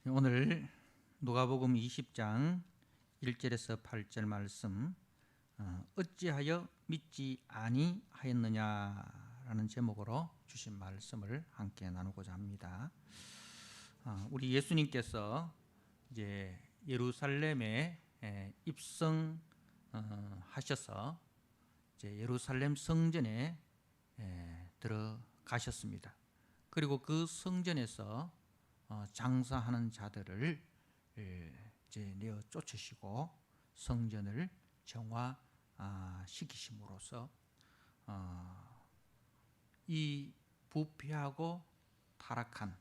오늘 누가복음 20장 1절에서 8절 말씀, 어찌하여 믿지 아니하였느냐라는 제목으로 주신 말씀을 함께 나누고자 합니다. 우리 예수님께서 이제 예루살렘에 입성하셔서 이제 예루살렘 성전에 들어가셨습니다. 그리고 그 성전에서 장사하는 자들을 이제 내어 쫓으시고 성전을 정화시키심으로써 이 부패하고 타락한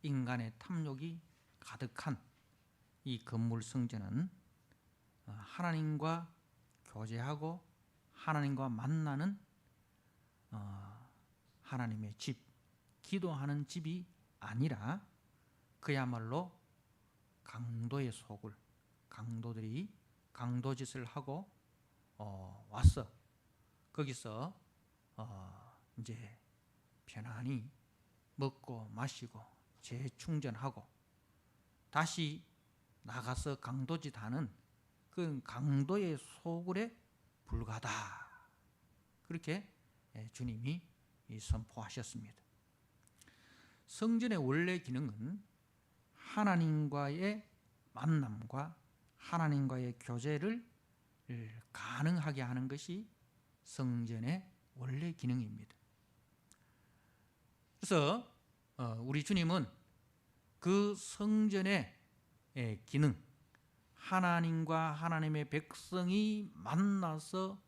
인간의 탐욕이 가득한 이 건물 성전은 하나님과 교제하고 하나님과 만나는 하나님의 집, 기도하는 집이 아니라 그야말로 강도의 소굴, 강도들이 강도짓을 하고 와서 거기서 이제 편안히 먹고 마시고 재충전하고 다시 나가서 강도짓하는 그 강도의 소굴에 불과하다, 그렇게 주님이 선포하셨습니다. 성전의 원래 기능은 하나님과의 만남과 하나님과의 교제를 가능하게 하는 것이 성전의 원래 기능입니다. 그래서 우리 주님은 그 성전의 기능, 하나님과 하나님의 백성이 만나서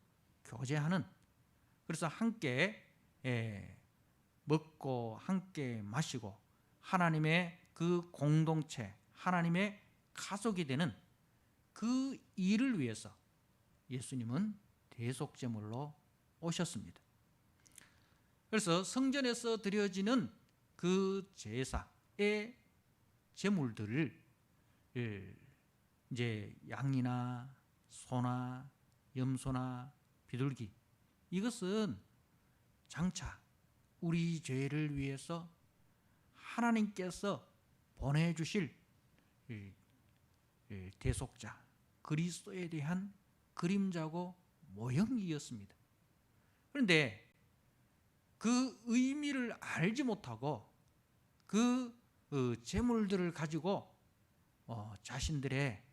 교제하는, 그래서 함께 먹고 함께 마시고 하나님의 그 공동체, 하나님의 가족이 되는 그 일을 위해서 예수님은 대속제물로 오셨습니다. 그래서 성전에서 드려지는 그 제사의 제물들을 이제 양이나 소나 염소나 비둘기, 이것은 장차 우리 죄를 위해서 하나님께서 보내주실 대속자 그리스도에 대한 그림자고 모형이었습니다. 그런데 그 의미를 알지 못하고 그 재물들을 가지고 자신들의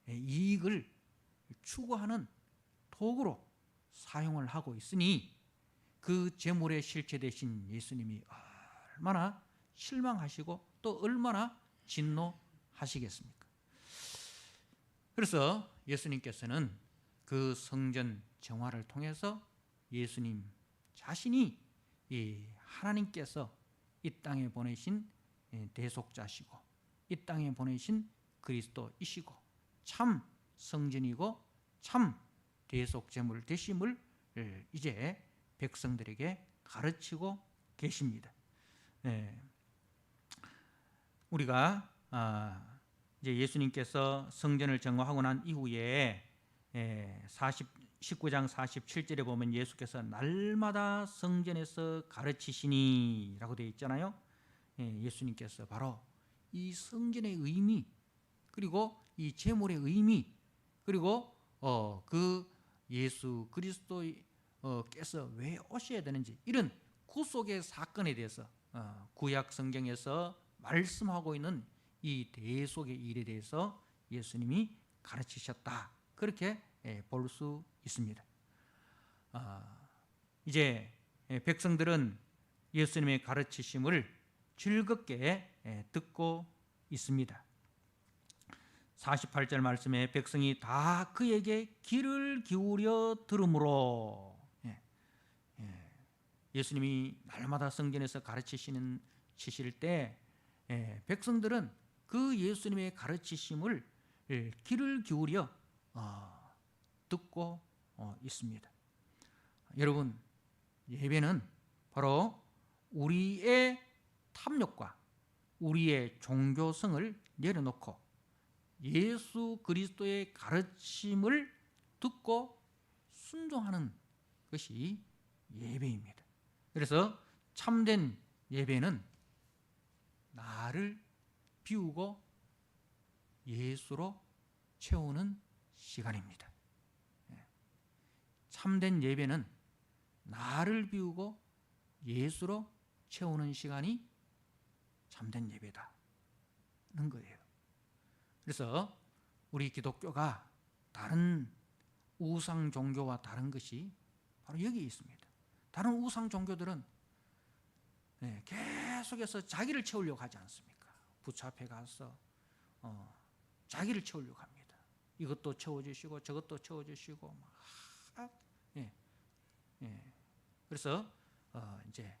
이익을 추구하는 도구로 사용을 하고 있으니 그 재물의 실체 되신 예수님이 얼마나 실망하시고 또 얼마나 진노하시겠습니까? 그래서 예수님께서는 그 성전 정화를 통해서 예수님 자신이 하나님께서 이 땅에 보내신 대속자시고 이 땅에 보내신 그리스도이시고 참 성전이고 참 대속제물 되심을 이제 백성들에게 가르치고 계십니다. 우리가 이제 예수님께서 성전을 정화하고 난 이후에 19장 47절에 보면 예수께서 날마다 성전에서 가르치시니 라고 되어 있잖아요. 예수님께서 바로 이 성전의 의미, 그리고 이 제물의 의미, 그리고 그 예수 그리스도께서 왜 오셔야 되는지, 이런 구속의 사건에 대해서 구약 성경에서 말씀하고 있는 이 대속의 일에 대해서 예수님이 가르치셨다, 그렇게 볼 수 있습니다. 이제 백성들은 예수님의 가르치심을 즐겁게 듣고 있습니다. 48절 말씀에 백성이 다 그에게 귀를 기울여 들으므로, 예수님이 날마다 성전에서 가르치실 때 백성들은 그 예수님의 가르치심을 귀를 기울여 듣고 있습니다. 여러분, 예배는 바로 우리의 탐욕과 우리의 종교성을 내려놓고 예수 그리스도의 가르침을 듣고 순종하는 것이 예배입니다. 그래서 참된 예배는 나를 비우고 예수로 채우는 시간입니다. 참된 예배는 나를 비우고 예수로 채우는 시간이 참된 예배다는 거예요. 그래서 우리 기독교가 다른 우상 종교와 다른 것이 바로 여기에 있습니다. 다른 우상 종교들은 계속해서 자기를 채우려고 하지 않습니까? 부처 앞에 가서 자기를 채우려고 합니다. 이것도 채워주시고 저것도 채워주시고 그래서 이제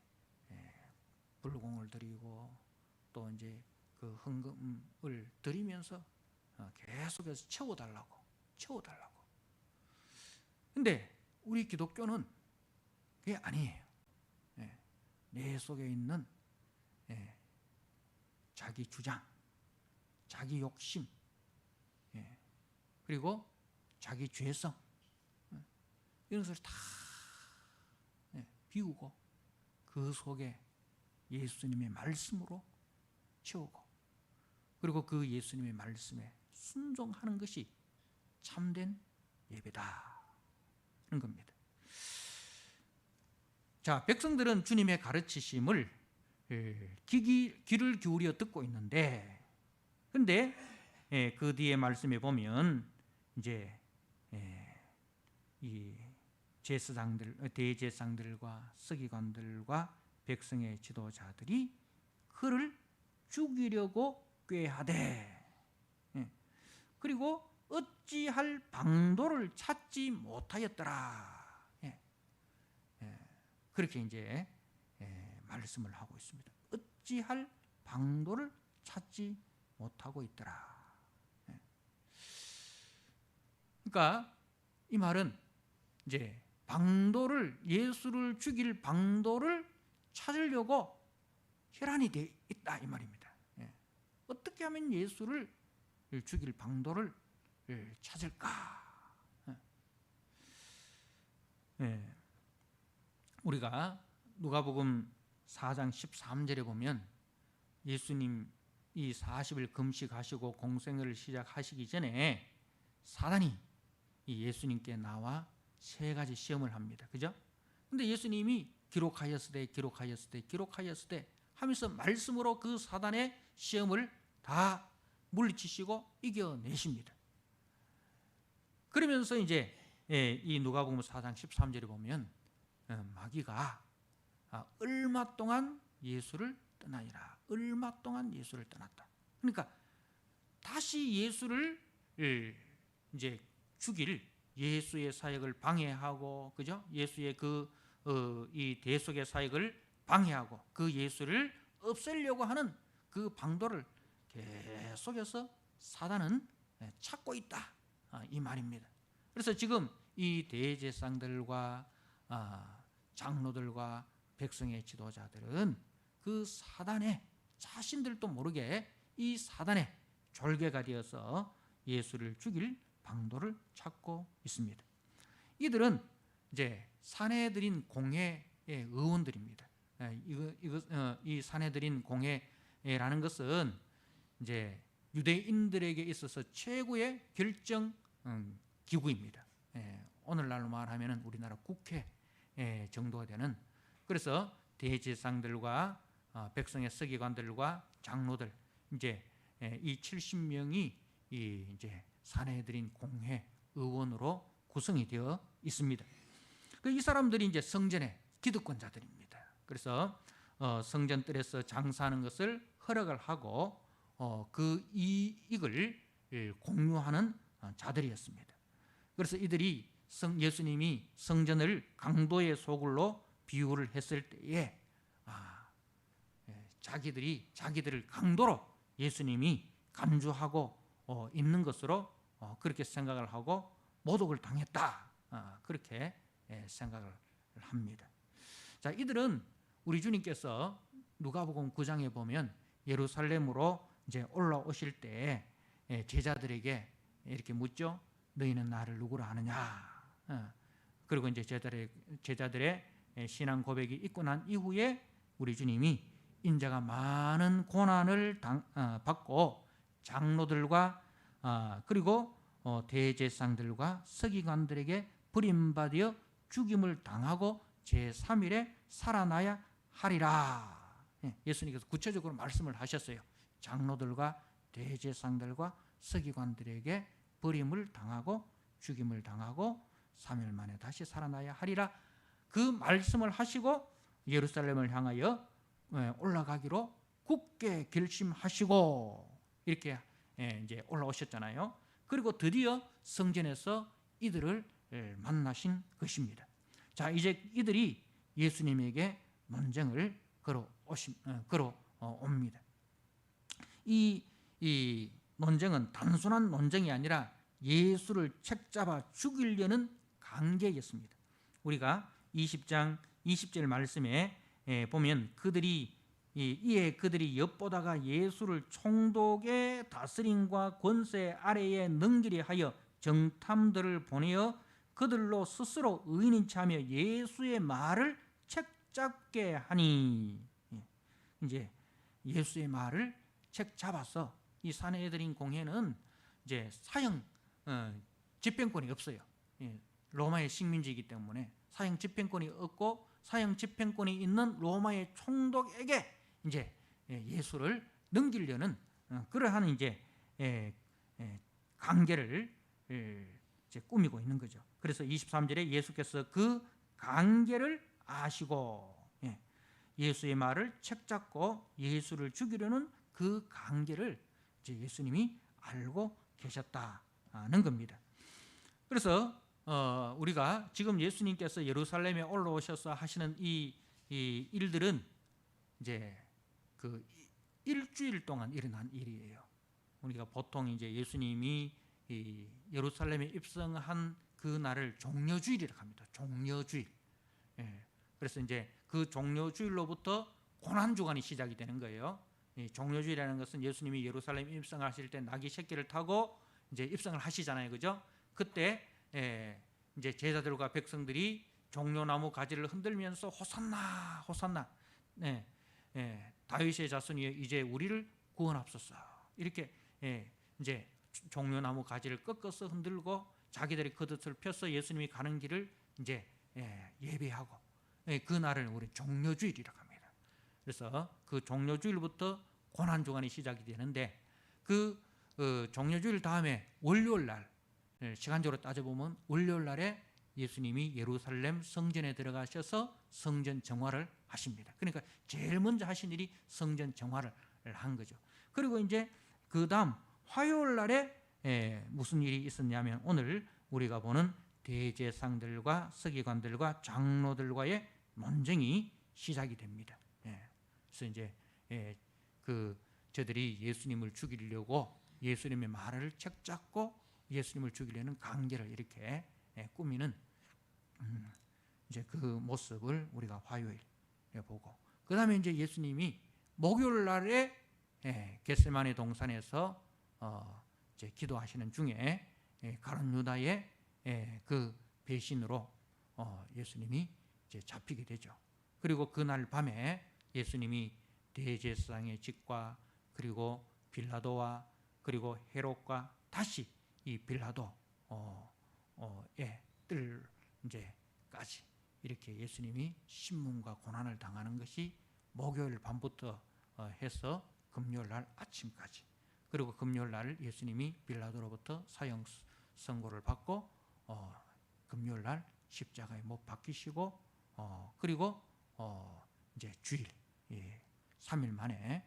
불공을 드리고 또 이제 그 헌금을 드리면서 계속해서 채워달라고. 근데 우리 기독교는 그게 아니에요. 내 속에 있는 자기 주장, 자기 욕심, 그리고 자기 죄성, 이런 것을 다 비우고 그 속에 예수님의 말씀으로 채우고, 그리고 그 예수님의 말씀에 순종하는 것이 참된 예배다는 겁니다. 자, 백성들은 주님의 가르치심을 귀를 기울여 듣고 있는데, 근데 그 뒤에 말씀에 보면 이제 이 대제사장들과 서기관들과 백성의 지도자들이 그를 죽이려고 꾀하되, 그리고 어찌할 방도를 찾지 못하였더라. 그렇게 이제 말씀을 하고 있습니다. 어찌할 방도를 찾지 못하고 있더라. 그러니까 이 말은 이제 방도를, 예수를 죽일 방도를 찾으려고 혈안이 되어 있다 이 말입니다. 어떻게 하면 예수를 죽일 방도를 찾을까? 우리가 누가복음 4장 13절에 보면 예수님 이 40일 금식하시고 공생애를 시작하시기 전에 사단이 이 예수님께 나와 세 가지 시험을 합니다. 그죠? 근데 예수님이 기록하였으되 하면서 말씀으로 그 사단의 시험을 다 물리치시고 이겨내십니다. 그러면서 이제 이 누가복음 4장 13절에 보면 마귀가 얼마 동안 예수를 떠나니라. 얼마 동안 예수를 떠났다. 그러니까 다시 예수를 이제 죽일, 예수의 사역을 방해하고, 그죠? 예수의 이 대속의 사역을 방해하고 그 예수를 없애려고 하는 그 방도를 계속해서 사단은 찾고 있다 이 말입니다. 그래서 지금 이 대제사장들과 장로들과 백성의 지도자들은 그 사단의, 자신들도 모르게 이 사단의 졸개가 되어서 예수를 죽일 방도를 찾고 있습니다. 이들은 이제 사내들인 공회의 의원들입니다. 이 사내들인 공회라는 것은 이제 유대인들에게 있어서 최고의 결정 기구입니다. 오늘날로 말하면 우리나라 국회 정도가 되는, 그래서 대제사장들과 백성의 서기관들과 장로들, 이제 이 70명이 이제 사내들인 공회 의원으로 구성이 되어 있습니다. 이 사람들이 이제 성전의 기득권자들입니다. 그래서 성전뜰에서 장사하는 것을 허락을 하고 그 이익을 공유하는 자들이었습니다. 그래서 이들이 예수님이 성전을 강도의 소굴로 비유를 했을 때에 자기들을 강도로 예수님이 간주하고 있는 것으로 그렇게 생각을 하고 모독을 당했다, 그렇게 생각을 합니다. 자, 이들은 우리 주님께서 누가복음 9장에 보면 예루살렘으로 이제 올라오실 때 제자들에게 이렇게 묻죠. 너희는 나를 누구로 아느냐? 그리고 이제 제자들의 신앙 고백이 있고 난 이후에 우리 주님이 인자가 많은 고난을 받고 장로들과 그리고 대제사장들과 서기관들에게 버림받아 죽임을 당하고 제3일에 살아나야 하리라. 예수님께서 구체적으로 말씀을 하셨어요. 장로들과 대제사장들과 서기관들에게 버림을 당하고 죽임을 당하고 3일 만에 다시 살아나야 하리라. 그 말씀을 하시고 예루살렘을 향하여 올라가기로 굳게 결심하시고 이렇게 이제 올라오셨잖아요. 그리고 드디어 성전에서 이들을 만나신 것입니다. 자, 이제 이들이 예수님에게 논쟁을 걸어옵니다. 이 논쟁은 단순한 논쟁이 아니라 예수를 책잡아 죽이려는 관계였습니다. 우리가 20장 20절 말씀에 보면 이에 그들이 엿보다가 예수를 총독의 다스림과 권세 아래에 넘기려 하여 정탐들을 보내어 그들로 스스로 의인인 체하며 예수의 말을 책잡게 하니. 이제 예수의 말을 책잡아서 이 산헤드린 공회는 이제 사형 집행권이 없어요. 로마의 식민지이기 때문에 사형 집행권이 없고 사형 집행권이 있는 로마의 총독에게 이제 예수를 넘기려는 그러한 이제 관계를 이제 꾸미고 있는 거죠. 그래서 23절에 예수께서 그 관계를 아시고 예수의 말을 책잡고 예수를 죽이려는 그 관계를 이제 예수님이 알고 계셨다는 겁니다. 그래서 우리가 지금 예수님께서 예루살렘에 올라오셔서 하시는 이 일들은 이제 그 일주일 동안 일어난 일이에요. 우리가 보통 이제 예수님이 예루살렘에 입성한 그 날을 종려주일이라고 합니다. 종려주일. 그래서 이제 그 종려주일로부터 고난주간이 시작이 되는 거예요. 종려주일이라는 것은 예수님이 예루살렘에 입성하실 때 나귀 새끼를 타고 이제 입성을 하시잖아요, 그죠? 그때 이제 제자들과 백성들이 종려나무 가지를 흔들면서 호산나, 호산나, 다윗의 자손이여 이제 우리를 구원하옵소서. 이렇게 이제 종려나무 가지를 꺾어서 흔들고 자기들이 겉옷을 펴서 예수님이 가는 길을 이제 예배하고 그 날을 우리 종려주일이라고 합니다. 그래서 그 종려주일부터 고난주간이 시작이 되는데 그 종려주일 다음에 월요일 날 시간적으로 따져보면 월요일 날에 예수님이 예루살렘 성전에 들어가셔서 성전 정화를 하십니다. 그러니까 제일 먼저 하신 일이 성전 정화를 한 거죠. 그리고 이제 그 다음 화요일 날에 무슨 일이 있었냐면 오늘 우리가 보는 대제사장들과 서기관들과 장로들과의 논쟁이 시작이 됩니다. 그래서 이제 저들이 예수님을 죽이려고 예수님의 말을 책잡고 예수님을 죽이려는 관계를 이렇게 꾸미는 이제 그 모습을 우리가 화요일에 보고, 그 다음에 이제 예수님이 목요일 날에 겟세마네 동산에서 이제 기도하시는 중에 가룟 유다의 그 배신으로 예수님이 이제 잡히게 되죠. 그리고 그날 밤에 예수님이 대제사장의 집과 그리고 빌라도와 그리고 헤롯과 다시 이 빌라도의 뜰 이제까지 이렇게 예수님이 신문과 고난을 당하는 것이 목요일 밤부터 해서 금요일 날 아침까지, 그리고 금요일 날 예수님이 빌라도로부터 사형 선고를 받고 금요일 날 십자가에 못 박히시고 그리고 이제 주일 3일 만에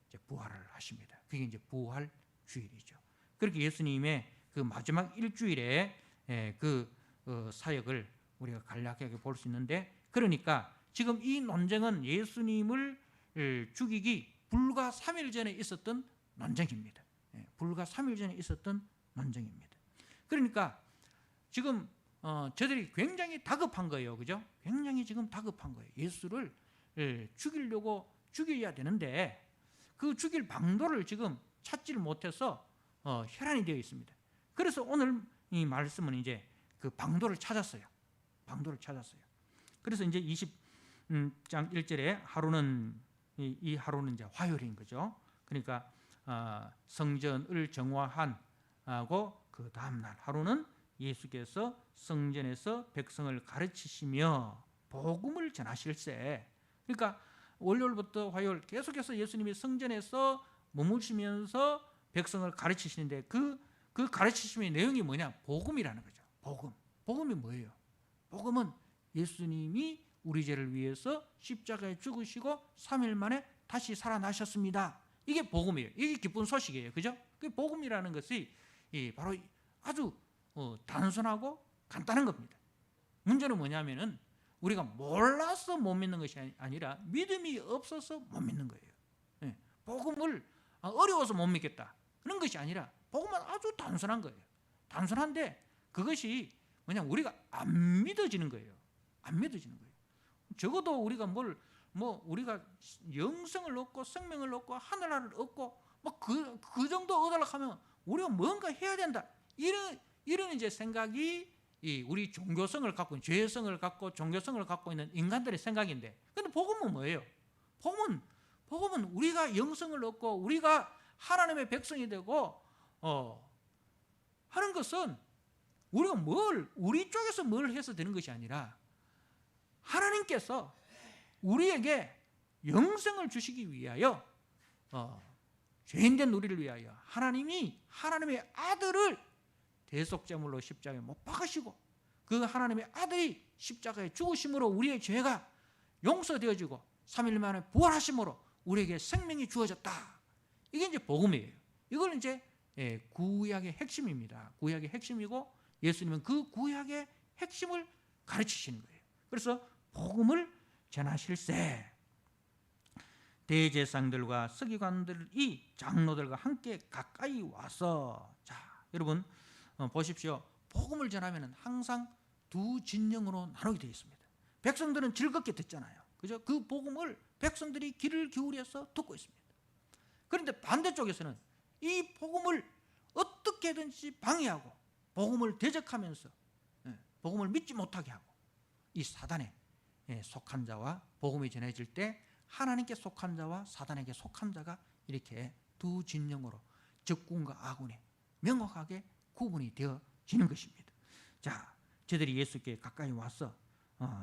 이제 부활을 하십니다. 그게 이제 부활 주일이죠. 그렇게 예수님의 그 마지막 일주일에 그 사역을 우리가 간략하게 볼 수 있는데, 그러니까 지금 이 논쟁은 예수님을 죽이기 불과 3일 전에 있었던 논쟁입니다. 불과 3일 전에 있었던 논쟁입니다. 그러니까 지금 저들이 굉장히 다급한 거예요, 그죠? 굉장히 지금 다급한 거예요. 예수를 죽이려고 죽여야 되는데 그 죽일 방도를 지금 찾지를 못해서 혈안이 되어 있습니다. 그래서 오늘 이 말씀은 이제 그 방도를 찾았어요. 방도를 찾았어요. 그래서 이제 20장 1절에 하루는 이 하루는 이제 화요일인 거죠. 그러니까 성전을 정화하고 그 다음날 하루는 예수께서 성전에서 백성을 가르치시며 복음을 전하실세. 그러니까 월요일부터 화요일 계속해서 예수님이 성전에서 머무시면서 백성을 가르치시는데 그 가르치심의 내용이 뭐냐? 복음이라는 거죠. 복음이 뭐예요? 복음은 예수님이 우리 죄를 위해서 십자가에 죽으시고 3일 만에 다시 살아나셨습니다. 이게 복음이에요. 이게 기쁜 소식이에요. 그죠? 그 복음이라는 것이 바로 아주 단순하고 간단한 겁니다. 문제는 뭐냐면은 우리가 몰라서 못 믿는 것이 아니라 믿음이 없어서 못 믿는 거예요. 복음을 어려워서 못 믿겠다 그런 것이 아니라 복음은 아주 단순한 거예요. 단순한데 그것이 뭐냐 우리가 안 믿어지는 거예요. 안 믿어지는 거예요. 적어도 우리가 우리가 영생을 얻고 생명을 얻고 하늘나라를 얻고 그 정도 얻으려고 하면 우리가 뭔가 해야 된다. 이런 이제 생각이 우리 종교성을 갖고 죄성을 갖고 종교성을 갖고 있는 인간들의 생각인데, 근데 복음은 뭐예요? 복음은 우리가 영생을 얻고 우리가 하나님의 백성이 되고 하는 것은 우리가 우리 쪽에서 뭘 해서 되는 것이 아니라 하나님께서 우리에게 영생을 주시기 위하여 죄인된 우리를 위하여 하나님이 하나님의 아들을 대속제물로 십자가에 못 박으시고 그 하나님의 아들이 십자가에 죽으심으로 우리의 죄가 용서되어지고 3일 만에 부활하심으로 우리에게 생명이 주어졌다. 이게 이제 복음이에요. 이걸 이제 구약의 핵심입니다. 구약의 핵심이고 예수님은 그 구약의 핵심을 가르치시는 거예요. 그래서 복음을 전하실세. 대제사장들과 서기관들이 장로들과 함께 가까이 와서, 자 여러분 보십시오. 복음을 전하면 항상 두 진영으로 나누게 되어 있습니다. 백성들은 즐겁게 듣잖아요. 그죠? 그 복음을 백성들이 귀를 기울여서 듣고 있습니다. 그런데 반대쪽에서는 이 복음을 어떻게든지 방해하고 복음을 대적하면서 복음을 믿지 못하게 하고, 이 사단에 속한 자와 복음이 전해질 때 하나님께 속한 자와 사단에게 속한 자가 이렇게 두 진영으로 적군과 아군에 명확하게 구분이 되어지는 것입니다. 자, 저들이 예수께 가까이 와서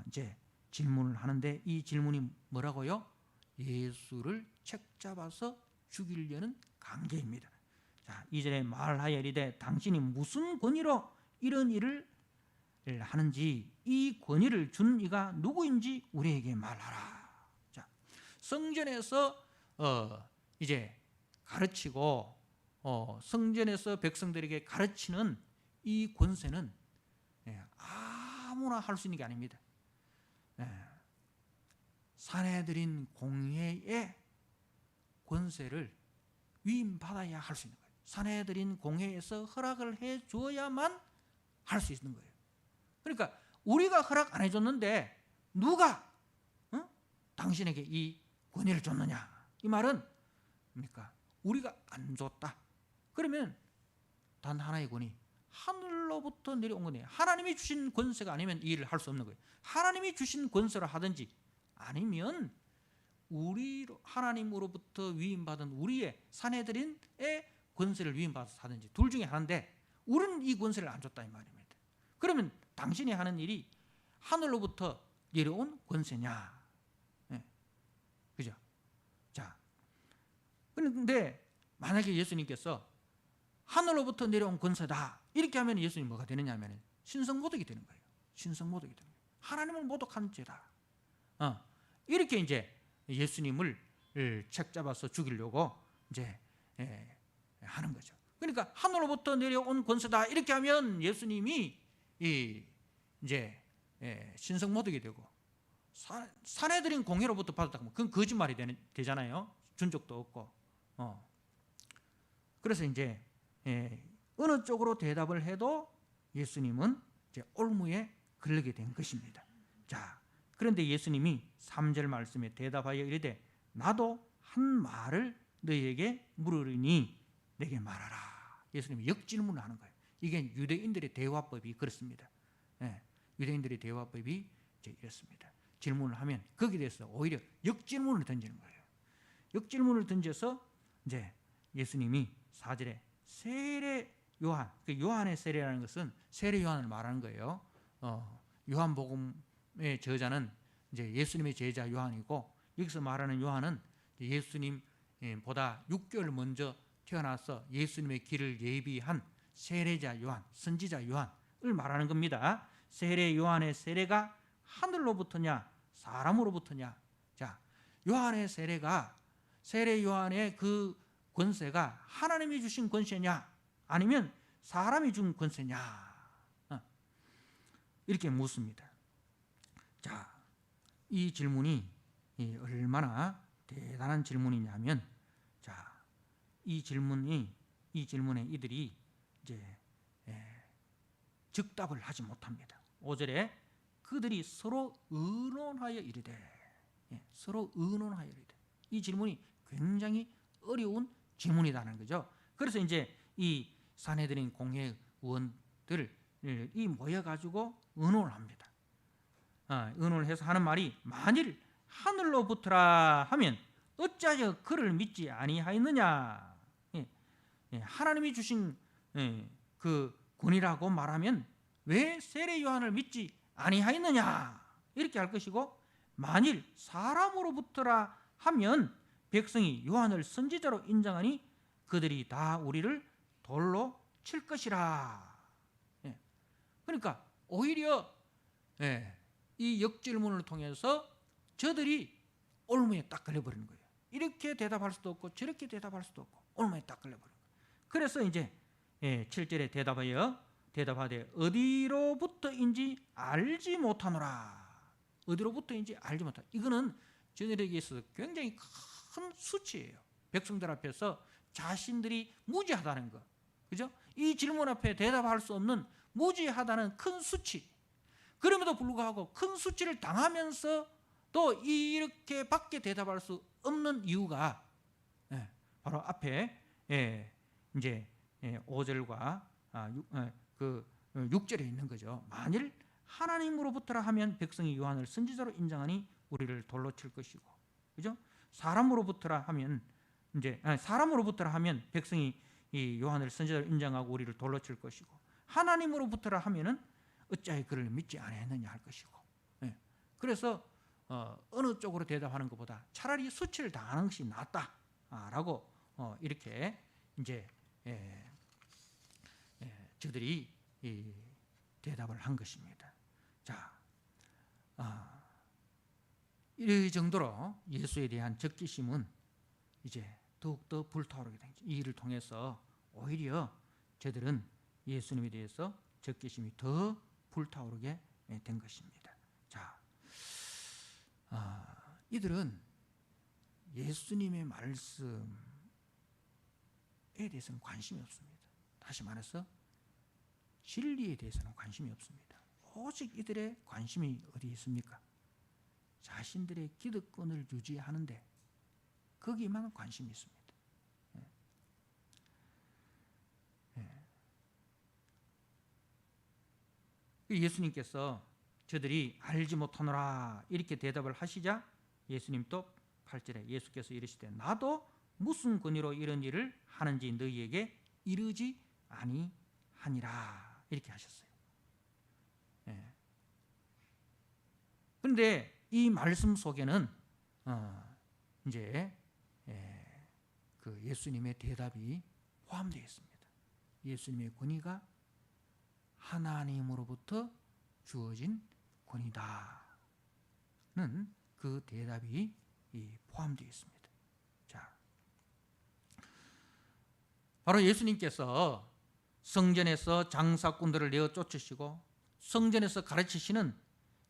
이제 질문을 하는데 이 질문이 뭐라고요? 예수를 책잡아서 죽이려는 관계입니다. 자, 2절에 말하여 이르되 당신이 무슨 권위로 이런 일을 하는지 이 권위를 준 이가 누구인지 우리에게 말하라. 자, 성전에서 이제 가르치고 성전에서 백성들에게 가르치는 이 권세는 아무나 할 수 있는 게 아닙니다. 산헤드린 공회의 권세를 위임받아야 할 수 있는 거예요. 산헤드린 공회에서 허락을 해 주어야만 할 수 있는 거예요. 그러니까 우리가 허락 안 해줬는데 누가 당신에게 이 권위를 줬느냐? 이 말은 뭡니까? 우리가 안 줬다. 그러면 단 하나의 권위, 하늘로부터 내려온 거네요. 하나님이 주신 권세가 아니면 이 일을 할 수 없는 거예요. 하나님이 주신 권세로 하든지 아니면 하나님으로부터 위임받은 우리의 산헤드린의 권세를 위임받아서 하든지 둘 중에 하나인데 우리는 이 권세를 안 줬다 이 말입니다. 그러면 당신이 하는 일이 하늘로부터 내려온 권세냐? 그죠? 자, 그런데 만약에 예수님께서 하늘로부터 내려온 권세다 이렇게 하면 예수님 뭐가 되느냐 하면 신성모독이 되는 거예요. 신성모독이 되는 거예요. 하나님을 모독한 죄다. 이렇게 이제 예수님을 책잡아서 죽이려고 이제 하는 거죠. 그러니까 하늘로부터 내려온 권세다 이렇게 하면 예수님이 이제 신성모독이 되고 산헤드린 공회로부터 받았다 하면 그건 거짓말이 되잖아요. 준 적도 없고. 그래서 이제 어느 쪽으로 대답을 해도 예수님은 이제 올무에 걸리게 된 것입니다. 자, 그런데 예수님이 3절 말씀에 대답하여 이르되 나도 한 말을 너희에게 물으리니 내게 말하라. 예수님이 역질문을 하는 거예요. 이게 유대인들의 대화법이 그렇습니다. 유대인들의 대화법이 이제 이렇습니다. 질문을 하면 거기에 대해서 오히려 역질문을 던지는 거예요. 역질문을 던져서 이제 예수님이 4절에 세례 요한, 그 요한의 세례라는 것은 세례 요한을 말하는 거예요. 요한복음의 저자는 이제 예수님의 제자 요한이고, 여기서 말하는 요한은 예수님보다 6개월 먼저 태어나서 예수님의 길을 예비한 세례자 요한, 선지자 요한을 말하는 겁니다. 세례 요한의 세례가 하늘로부터냐 사람으로부터냐? 자, 요한의 세례가, 세례 요한의 그 권세가 하나님이 주신 권세냐 아니면 사람이 준 권세냐, 이렇게 묻습니다. 자, 이 질문이 얼마나 대단한 질문이냐면, 자, 이 질문에 이들이 이제 즉답을 하지 못합니다. 5절에 그들이 서로 의논하여 이르되, 서로 의논하여 이르되, 이 질문이 굉장히 어려운 질문이라는 거죠. 그래서 이제 이 산헤드린 공회 의원들이 모여가지고 의논을 합니다. 의논을 해서 하는 말이, 만일 하늘로부터라 하면 어찌하여 그를 믿지 아니하였느냐? 하나님이 주신 그 권위라고 말하면 왜 세례 요한을 믿지 아니하였느냐? 이렇게 할 것이고, 만일 사람으로부터라 하면 백성이 요한을 선지자로 인정하니 그들이 다 우리를 돌로 칠 것이라. 그러니까 오히려 이 역질문을 통해서 저들이 올무에 딱 걸려버리는 거예요. 이렇게 대답할 수도 없고 저렇게 대답할 수도 없고 올무에 딱 걸려버리는 거예요. 그래서 이제 7절에 대답하되 어디로부터인지 알지 못하노라. 어디로부터인지 알지 못하노라. 이거는 저들에게 있어서 굉장히 큰 수치예요. 백성들 앞에서 자신들이 무지하다는 거, 그죠? 이 질문 앞에 대답할 수 없는 무지하다는 큰 수치. 그럼에도 불구하고 큰 수치를 당하면서 또 이렇게 밖에 대답할 수 없는 이유가 바로 앞에 이제 5절과 6절에 있는 거죠. 만일 하나님으로부터라 하면 백성이 요한을 선지자로 인정하니 우리를 돌로 칠 것이고, 그죠? 사람으로부터라 하면 백성이 이 요한을 선지자로 인정하고 우리를 돌로 칠 것이고, 하나님으로부터라 하면은 어찌하여 그를 믿지 아니했느냐 할 것이고. 그래서 어느 쪽으로 대답하는 것보다 차라리 수치를 당하는 것이 낫다라고 이렇게 이제 저들이 대답을 한 것입니다. 자, 이 정도로 예수에 대한 적개심은 이제 더욱더 불타오르게 된 거죠. 이 일을 통해서 오히려 저들은 예수님에 대해서 적개심이 더 불타오르게 된 것입니다. 자, 이들은 예수님의 말씀에 대해서는 관심이 없습니다. 다시 말해서 진리에 대해서는 관심이 없습니다. 오직 이들의 관심이 어디 있습니까? 자신들의 기득권을 유지하는데 거기만 관심이 있습니다. 예수님께서 저들이 알지 못하노라 이렇게 대답을 하시자 예수님 또 8절에 예수께서 이르시되 나도 무슨 권위로 이런 일을 하는지 너희에게 이르지 아니하니라 이렇게 하셨어요. 그런데 이 말씀 속에는 이제 그 예수님의 대답이 포함되어 있습니다. 예수님의 권위가 하나님으로부터 주어진 권위다는 그 대답이 포함되어 있습니다. 자, 바로 예수님께서 성전에서 장사꾼들을 내어 쫓으시고 성전에서 가르치시는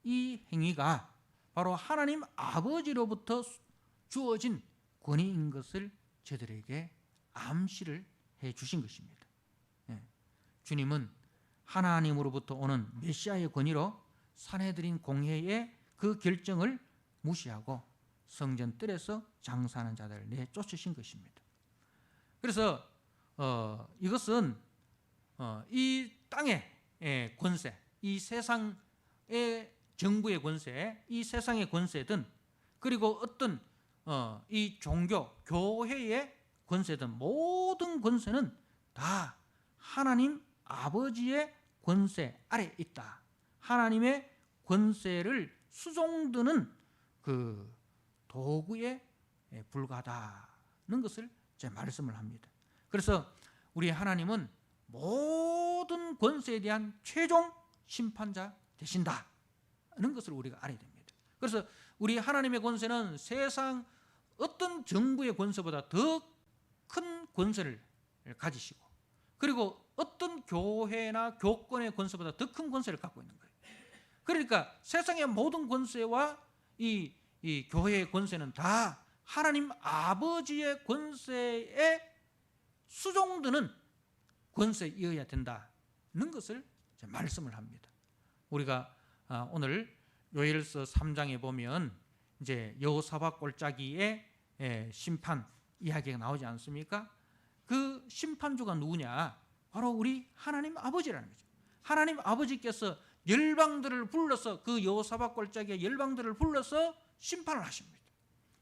이 행위가 바로 하나님 아버지로부터 주어진 권위인 것을 저들에게 암시를 해 주신 것입니다. 주님은 하나님으로부터 오는 메시아의 권위로 산헤드린 공회의 그 결정을 무시하고 성전 뜰에서 장사하는 자들을 내쫓으신 것입니다. 그래서 이것은 이 땅의 권세, 이 세상의 정부의 권세, 이 세상의 권세든 그리고 어떤 이 종교, 교회의 권세든 모든 권세는 다 하나님 아버지의 권세 아래 있다. 하나님의 권세를 수종드는 그 도구에 불과하다는 것을 제 말씀을 합니다. 그래서 우리 하나님은 모든 권세에 대한 최종 심판자 되신다는 것을 우리가 알아야 됩니다. 그래서 우리 하나님의 권세는 세상 어떤 정부의 권세보다 더 큰 권세를 가지시고, 그리고 어떤 교회나 교권의 권세보다 더 큰 권세를 갖고 있는 거예요. 그러니까 세상의 모든 권세와 이 교회의 권세는 다 하나님 아버지의 권세에 수종드는 권세이어야 된다는 것을 말씀을 합니다. 우리가 오늘 요엘서 3장에 보면 이제 여호사밧 골짜기의 심판 이야기가 나오지 않습니까? 그 심판주가 누구냐? 바로 우리 하나님 아버지라는 거죠. 하나님 아버지께서 열방들을 불러서, 그 여호사밧 골짜기의 열방들을 불러서 심판을 하십니다.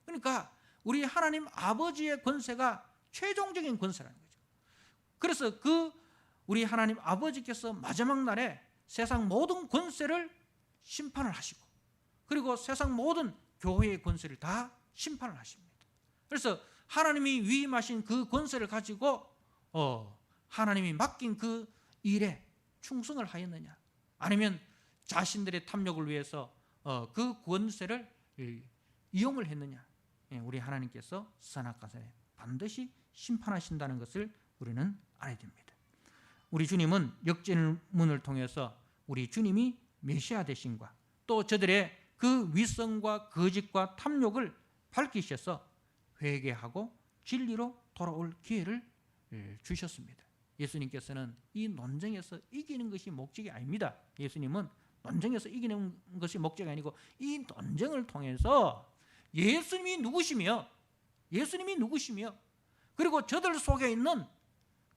그러니까 우리 하나님 아버지의 권세가 최종적인 권세라는 거죠. 그래서 그 우리 하나님 아버지께서 마지막 날에 세상 모든 권세를 심판을 하시고, 그리고 세상 모든 교회의 권세를 다 심판을 하십니다. 그래서 하나님이 위임하신 그 권세를 가지고 하나님이 맡긴 그 일에 충성을 하였느냐, 아니면 자신들의 탐욕을 위해서 그 권세를 이용을 했느냐, 우리 하나님께서 선악과에 반드시 심판하신다는 것을 우리는 알아야 됩니다. 우리 주님은 역질문을 통해서 우리 주님이 메시아 되신과 또 저들의 그 위선과 거짓과 탐욕을 밝히셔서 회개하고 진리로 돌아올 기회를 주셨습니다. 예수님께서는 이 논쟁에서 이기는 것이 목적이 아닙니다. 예수님은 논쟁에서 이기는 것이 목적이 아니고 이 논쟁을 통해서 예수님이 누구시며 그리고 저들 속에 있는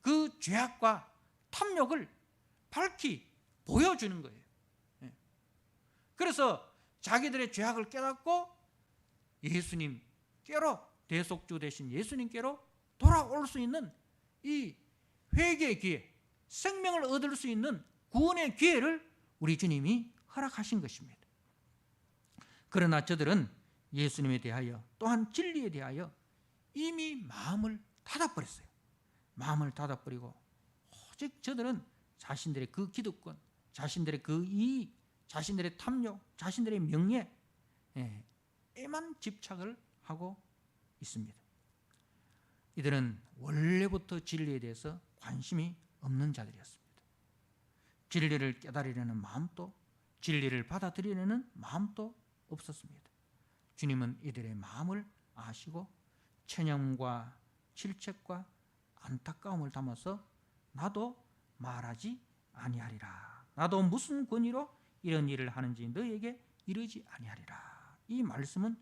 그 죄악과 탐욕을 밝히 보여주는 거예요. 그래서 자기들의 죄악을 깨닫고 예수님께로, 대속주 되신 예수님께로 돌아올 수 있는 이 회개의 기회, 생명을 얻을 수 있는 구원의 기회를 우리 주님이 허락하신 것입니다. 그러나 저들은 예수님에 대하여, 또한 진리에 대하여 이미 마음을 닫아버렸어요. 마음을 닫아버리고 오직 저들은 자신들의 그 기득권, 자신들의 그 이익, 자신들의 탐욕, 자신들의 명예에만 집착을 하고 있습니다. 이들은 원래부터 진리에 대해서 관심이 없는 자들이었습니다. 진리를 깨달으려는 마음도, 진리를 받아들이려는 마음도 없었습니다. 주님은 이들의 마음을 아시고 체념과 질책과 안타까움을 담아서 나도 말하지 아니하리라, 나도 무슨 권위로 이런 일을 하는지 너에게 이르지 아니하리라. 이 말씀은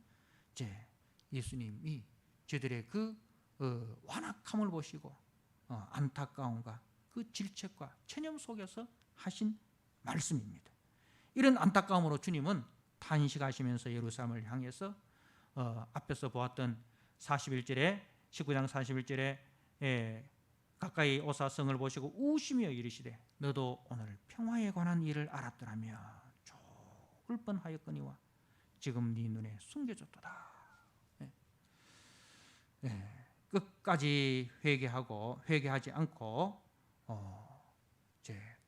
예수님이 저들의 그 완악함을 보시고 안타까움과 그 질책과 체념 속에서 하신 말씀입니다. 이런 안타까움으로 주님은 탄식하시면서 예루살렘을 향해서 앞에서 보았던 41절에 19장 41절에 가까이 오사 성을 보시고 우시며 이르시되 너도 오늘 평화에 관한 일을 알았더라면 죽을 뻔하였거니와 지금 네 눈에 숨겨졌도다. 끝까지 회개하지 않고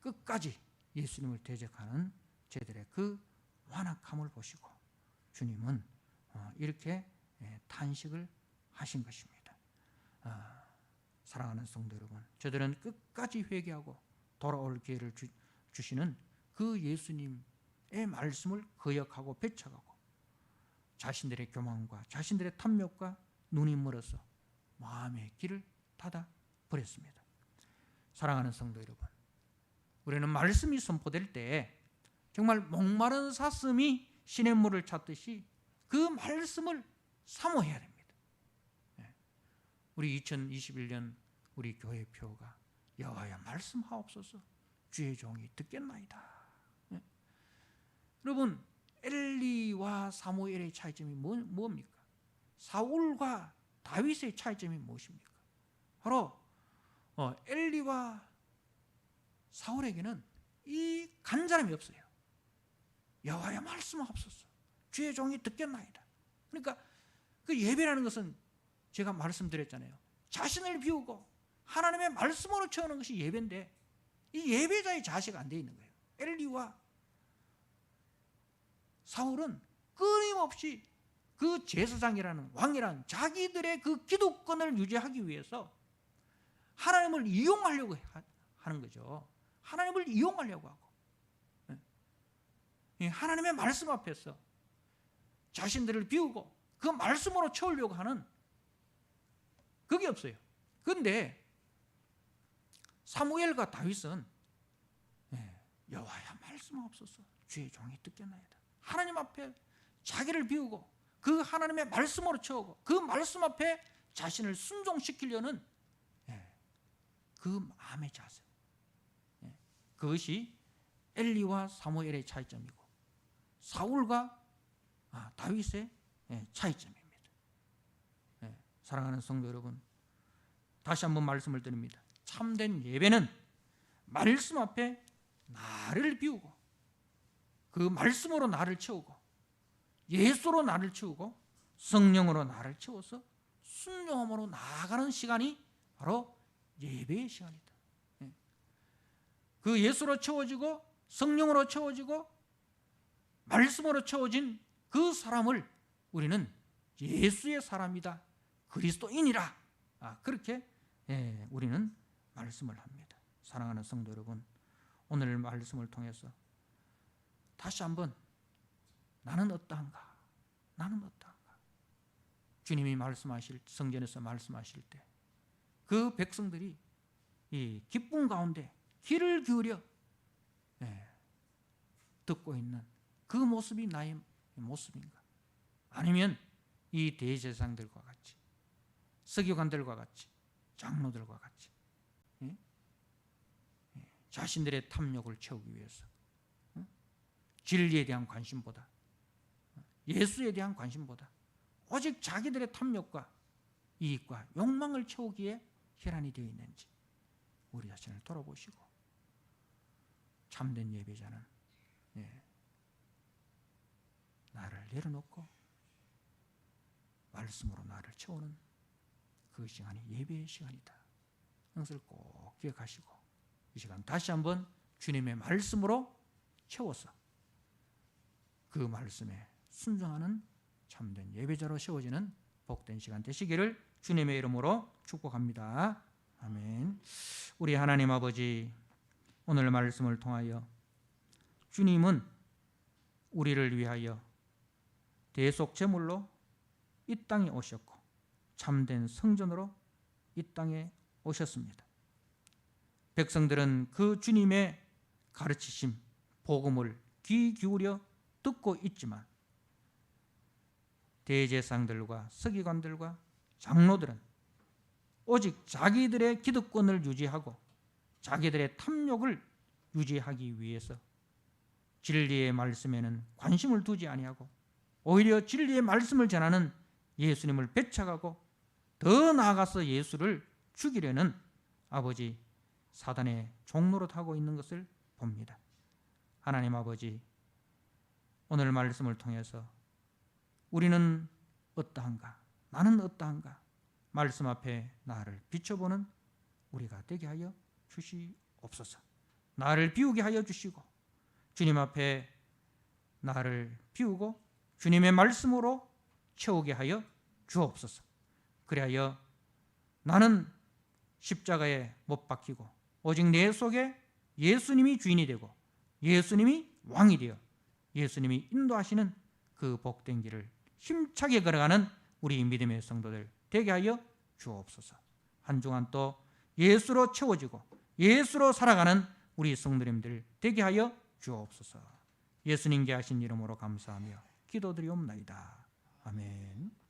끝까지 예수님을 대적하는 저들의 그 완악함을 보시고 주님은 이렇게 탄식을 하신 것입니다. 사랑하는 성도 여러분, 저들은 끝까지 회개하고 돌아올 기회를 주시는 그 예수님의 말씀을 거역하고 배척하고 자신들의 교만과 자신들의 탐욕과 눈이 멀어서 마음의 길을 닫아 버렸습니다. 사랑하는 성도 여러분, 우리는 말씀이 선포될 때 정말 목마른 사슴이 시냇물을 찾듯이 그 말씀을 사모해야 됩니다. 우리 2021년 우리 교회 표가 여호와여 말씀하옵소서 주의 종이 듣겠나이다. 여러분, 엘리와 사무엘의 차이점이 뭡니까? 사울과 다윗의 차이점이 무엇입니까? 바로 엘리와 사울에게는 이 간절함이 없어요. 여호와의 말씀하옵소서, 주의 종이 듣겠나이다. 그러니까 그 예배라는 것은 제가 말씀드렸잖아요. 자신을 비우고 하나님의 말씀으로 채우는 것이 예배인데, 이 예배자의 자세가 안 돼 있는 거예요. 엘리와 사울은 끊임없이 그 제사장이라는, 왕이라는 자기들의 그 기득권을 유지하기 위해서 하나님을 이용하려고 하는 거죠. 하나님을 이용하려고 하고, 하나님의 말씀 앞에서 자신들을 비우고 그 말씀으로 채우려고 하는, 그게 없어요. 그런데 사무엘과 다윗은 여호와야 말씀하옵소서, 주의 종이 듣겠나이다. 하나님 앞에 자기를 비우고 그 하나님의 말씀으로 채우고 그 말씀 앞에 자신을 순종시키려는 그 마음의 자세, 그것이 엘리와 사무엘의 차이점이고 사울과 다윗의 차이점입니다. 사랑하는 성도 여러분, 다시 한번 말씀을 드립니다. 참된 예배는 말씀 앞에 나를 비우고 그 말씀으로 나를 채우고 예수로 나를 채우고 성령으로 나를 채워서 순종함으로 나아가는 시간이 바로 예배의 시간이다. 그 예수로 채워지고 성령으로 채워지고 말씀으로 채워진 그 사람을 우리는 예수의 사람이다, 그리스도인이라, 그렇게 우리는 말씀을 합니다. 사랑하는 성도 여러분, 오늘 말씀을 통해서 다시 한번 나는 어떠한가, 나는 어떠한가. 주님이 말씀하실, 성전에서 말씀하실 때 그 백성들이 이 기쁨 가운데 귀를 기울여 듣고 있는 그 모습이 나의 모습인가? 아니면 이 대제사장들과 같이, 서기관들과 같이, 장로들과 같이 자신들의 탐욕을 채우기 위해서 진리에 대한 관심보다, 예수에 대한 관심보다 오직 자기들의 탐욕과 이익과 욕망을 채우기에 혈안이 되어 있는지 우리 자신을 돌아보시고, 참된 예배자는 나를 내려놓고 말씀으로 나를 채우는 그 시간이 예배의 시간이다. 이것을 꼭 기억하시고 이 시간 다시 한번 주님의 말씀으로 채워서 그 말씀에 순종하는 참된 예배자로 세워지는 복된 시간 되시기를 주님의 이름으로 축복합니다. 아멘. 우리 하나님 아버지, 오늘 말씀을 통하여 주님은 우리를 위하여 대속 제물로 이 땅에 오셨고 참된 성전으로 이 땅에 오셨습니다. 백성들은 그 주님의 가르치심, 복음을 귀 기울여 듣고 있지만 대제사장들과 서기관들과 장로들은 오직 자기들의 기득권을 유지하고 자기들의 탐욕을 유지하기 위해서 진리의 말씀에는 관심을 두지 아니하고 오히려 진리의 말씀을 전하는 예수님을 배척하고 더 나아가서 예수를 죽이려는 아버지 사단의 종노릇 하고 있는 것을 봅니다. 하나님 아버지, 오늘 말씀을 통해서 우리는 어떠한가, 나는 어떠한가, 말씀 앞에 나를 비춰보는 우리가 되게 하여 주시옵소서. 나를 비우게 하여 주시고 주님 앞에 나를 비우고 주님의 말씀으로 채우게 하여 주옵소서. 그리하여 나는 십자가에 못 박히고 오직 내 속에 예수님이 주인이 되고 예수님이 왕이 되어 예수님이 인도하시는 그 복된 길을 힘차게 걸어가는 우리 믿음의 성도들 되게 하여 주옵소서. 한 주간 또 예수로 채워지고 예수로 살아가는 우리 성도님들 되게 하여 주옵소서. 예수님께 하신 이름으로 감사하며 기도드리옵나이다. 아멘.